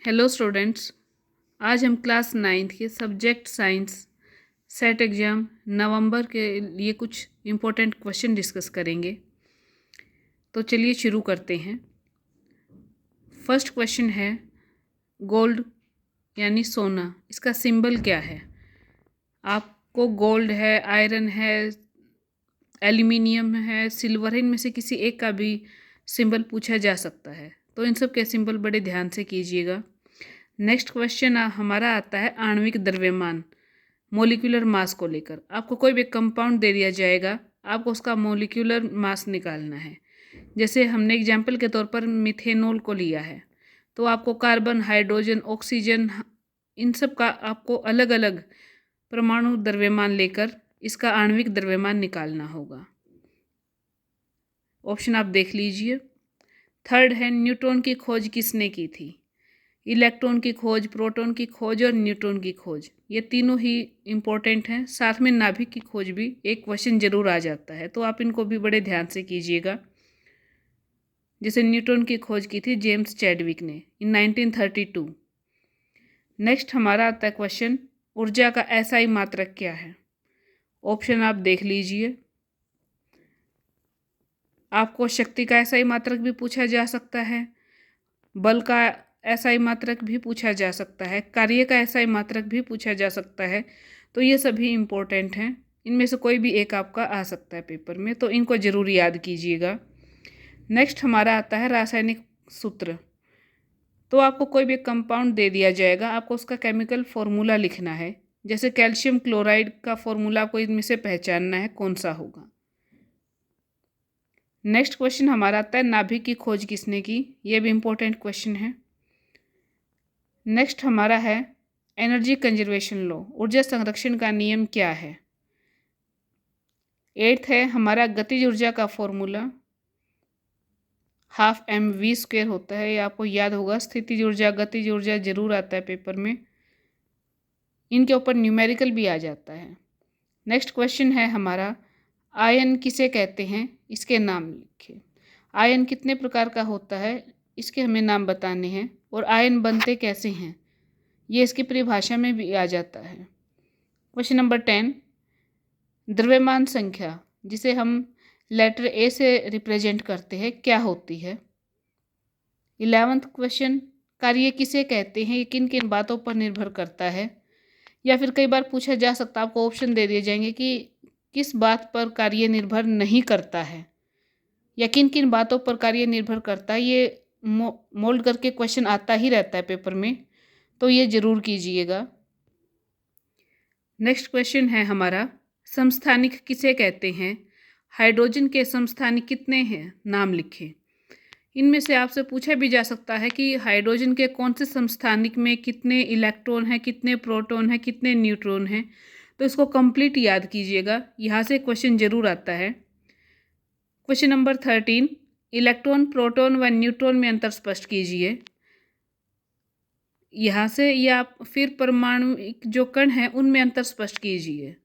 Hello students. आज हम class 9th के सब्जेक्ट साइंस सेट एग्ज़ाम नवंबर के लिए कुछ इम्पोर्टेंट क्वेश्चन डिस्कस करेंगे। तो चलिए शुरू करते हैं। फर्स्ट क्वेश्चन है गोल्ड यानी सोना, इसका सिंबल क्या है। आपको गोल्ड है, आयरन है, एल्यूमिनियम है, सिल्वर है, इनमें से किसी एक का भी सिंबल पूछा जा सकता है। तो इन सब के सिंबल बड़े ध्यान से कीजिएगा। नेक्स्ट क्वेश्चन हमारा आता है आणविक द्रव्यमान, मोलिकुलर मास को लेकर। आपको कोई भी कंपाउंड दे दिया जाएगा, आपको उसका मोलिकुलर मास निकालना है। जैसे हमने एग्जाम्पल के तौर पर मिथेनॉल को लिया है, तो आपको कार्बन, हाइड्रोजन, ऑक्सीजन, इन सब का आपको अलग अलग परमाणु द्रव्यमान लेकर इसका आणविक द्रव्यमान निकालना होगा। ऑप्शन आप देख लीजिए। थर्ड है न्यूट्रॉन की खोज किसने की थी। इलेक्ट्रॉन की खोज, प्रोटॉन की खोज और न्यूट्रॉन की खोज, ये तीनों ही इम्पोर्टेंट हैं। साथ में नाभिक की खोज भी एक क्वेश्चन जरूर आ जाता है, तो आप इनको भी बड़े ध्यान से कीजिएगा। जैसे न्यूट्रॉन की खोज की थी जेम्स चैडविक ने इन 1932। नेक्स्ट हमारा आता है क्वेश्चन ऊर्जा का एसआई मात्रक क्या है। ऑप्शन आप देख लीजिए। आपको शक्ति का एसआई मात्रक भी पूछा जा सकता है, बल का एसआई मात्रक भी पूछा जा सकता है, कार्य का एसआई मात्रक भी पूछा जा सकता है। तो ये सभी इम्पोर्टेंट हैं, इनमें से कोई भी एक आपका आ सकता है पेपर में, तो इनको ज़रूर याद कीजिएगा। नेक्स्ट हमारा आता है रासायनिक सूत्र। तो आपको कोई भी कंपाउंड दे दिया जाएगा, आपको उसका केमिकल फॉर्मूला लिखना है। जैसे कैल्शियम क्लोराइड का फॉर्मूला आपको इनमें से पहचानना है कौन सा होगा। नेक्स्ट क्वेश्चन हमारा आता है नाभिक की खोज किसने की। ये भी इम्पोर्टेंट क्वेश्चन है। नेक्स्ट हमारा है एनर्जी कंजर्वेशन लॉ, ऊर्जा संरक्षण का नियम क्या है। एट्थ है हमारा गतिज ऊर्जा का फॉर्मूला 12mv² होता है, ये आपको याद होगा। स्थितिज ऊर्जा, गतिज ऊर्जा जरूर आता है पेपर में, इनके ऊपर न्यूमेरिकल भी आ जाता है। नेक्स्ट क्वेश्चन है हमारा आयन किसे कहते हैं, इसके नाम लिखिए। आयन कितने प्रकार का होता है, इसके हमें नाम बताने हैं। और आयन बनते कैसे हैं, ये इसकी परिभाषा में भी आ जाता है। क्वेश्चन नंबर 10 द्रव्यमान संख्या, जिसे हम लेटर ए से रिप्रेजेंट करते हैं, क्या होती है। 11th क्वेश्चन कार्य किसे कहते हैं, ये किन किन बातों पर निर्भर करता है। या फिर कई बार पूछा जा सकता है, आपको ऑप्शन दे दिए जाएंगे कि किस बात पर कार्य निर्भर नहीं करता है या किन किन बातों पर कार्य निर्भर करता है। ये मोल्ड करके क्वेश्चन आता ही रहता है पेपर में, तो ये जरूर कीजिएगा। नेक्स्ट क्वेश्चन है हमारा समस्थानिक किसे कहते हैं। हाइड्रोजन के समस्थानिक कितने हैं, नाम लिखें। इनमें से आपसे पूछा भी जा सकता है कि हाइड्रोजन के कौन से समस्थानिक में कितने इलेक्ट्रॉन हैं, कितने प्रोटॉन हैं, कितने न्यूट्रॉन हैं। तो इसको कंप्लीट याद कीजिएगा, यहाँ से क्वेश्चन जरूर आता है। क्वेश्चन नंबर 13 इलेक्ट्रॉन, प्रोटॉन व न्यूट्रॉन में अंतर स्पष्ट कीजिए। यहाँ से या फिर परमाणु जो कण हैं उनमें अंतर स्पष्ट कीजिए,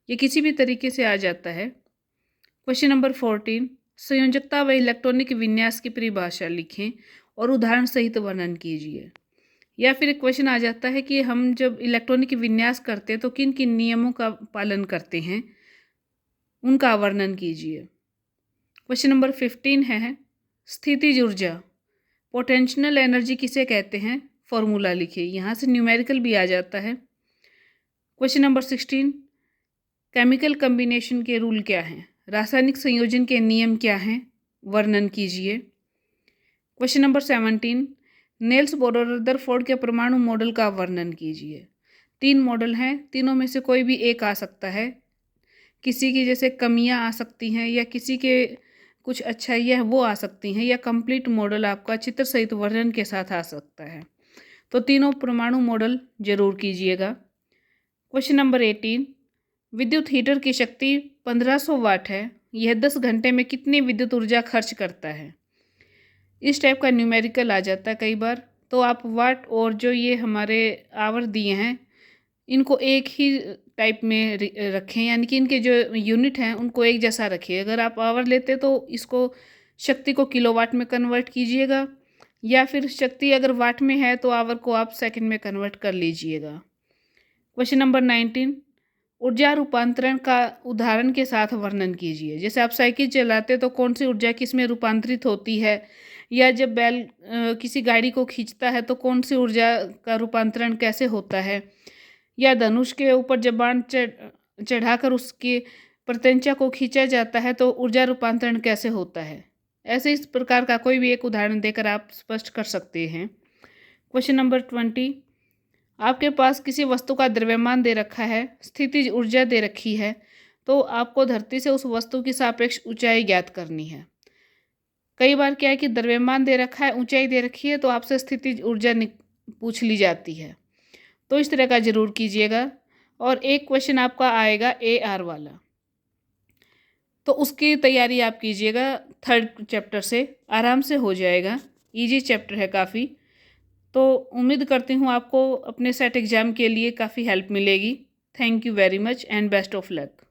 ये किसी भी तरीके से आ जाता है। क्वेश्चन नंबर 14 संयोजकता व इलेक्ट्रॉनिक विन्यास की परिभाषा लिखें और उदाहरण सहित वर्णन कीजिए। या फिर एक क्वेश्चन आ जाता है कि हम जब इलेक्ट्रॉनिक विन्यास करते हैं तो किन किन नियमों का पालन करते हैं, उनका वर्णन कीजिए। क्वेश्चन नंबर 15 है स्थितिज ऊर्जा, पोटेंशियल एनर्जी किसे कहते हैं, फॉर्मूला लिखिए। यहाँ से न्यूमेरिकल भी आ जाता है। क्वेश्चन नंबर 16 केमिकल कम्बिनेशन के रूल क्या हैं, रासायनिक संयोजन के नियम क्या हैं, वर्णन कीजिए। क्वेश्चन नंबर 17 नेल्स बोर और रदरफोर्ड के परमाणु मॉडल का वर्णन कीजिए। 3 मॉडल हैं, तीनों में से कोई भी एक आ सकता है। किसी की जैसे कमियां आ सकती हैं या किसी के कुछ अच्छाइयाँ वो आ सकती हैं, या कंप्लीट मॉडल आपका चित्र सहित वर्णन के साथ आ सकता है। तो तीनों परमाणु मॉडल जरूर कीजिएगा। क्वेश्चन नंबर 18 विद्युत हीटर की शक्ति 1500 वाट है, यह 10 घंटे में कितनी विद्युत ऊर्जा खर्च करता है। इस टाइप का न्यूमेरिकल आ जाता है कई बार, तो आप वाट और जो ये हमारे आवर दिए हैं इनको एक ही टाइप में रखें, यानी कि इनके जो यूनिट हैं उनको एक जैसा रखिए। अगर आप आवर लेते तो इसको शक्ति को किलोवाट में कन्वर्ट कीजिएगा, या फिर शक्ति अगर वाट में है तो आवर को आप सेकंड में कन्वर्ट कर लीजिएगा। क्वेश्चन नंबर 19, ऊर्जा रूपांतरण का उदाहरण के साथ वर्णन कीजिए। जैसे आप साइकिल चलाते तो कौन सी ऊर्जा किस में रूपांतरित होती है, या जब बैल किसी गाड़ी को खींचता है तो कौन सी ऊर्जा का रूपांतरण कैसे होता है, या धनुष के ऊपर जब बाण चढ़ाकर उसके प्रत्यंचा को खींचा जाता है तो ऊर्जा रूपांतरण कैसे होता है। ऐसे इस प्रकार का कोई भी एक उदाहरण देकर आप स्पष्ट कर सकते हैं। क्वेश्चन नंबर 20, आपके पास किसी वस्तु का द्रव्यमान दे रखा है, स्थितिज ऊर्जा दे रखी है, तो आपको धरती से उस वस्तु की सापेक्ष ऊंचाई ज्ञात करनी है। कई बार क्या है कि द्रव्यमान दे रखा है, ऊंचाई दे रखी है, तो आपसे स्थितिज ऊर्जा पूछ ली जाती है, तो इस तरह का जरूर कीजिएगा। और एक क्वेश्चन आपका आएगा AR वाला, तो उसकी तैयारी आप कीजिएगा 3rd चैप्टर से, आराम से हो जाएगा, इजी चैप्टर है काफ़ी। तो उम्मीद करती हूँ आपको अपने सेट एग्ज़ाम के लिए काफ़ी हेल्प मिलेगी। Thank you very much and best of luck.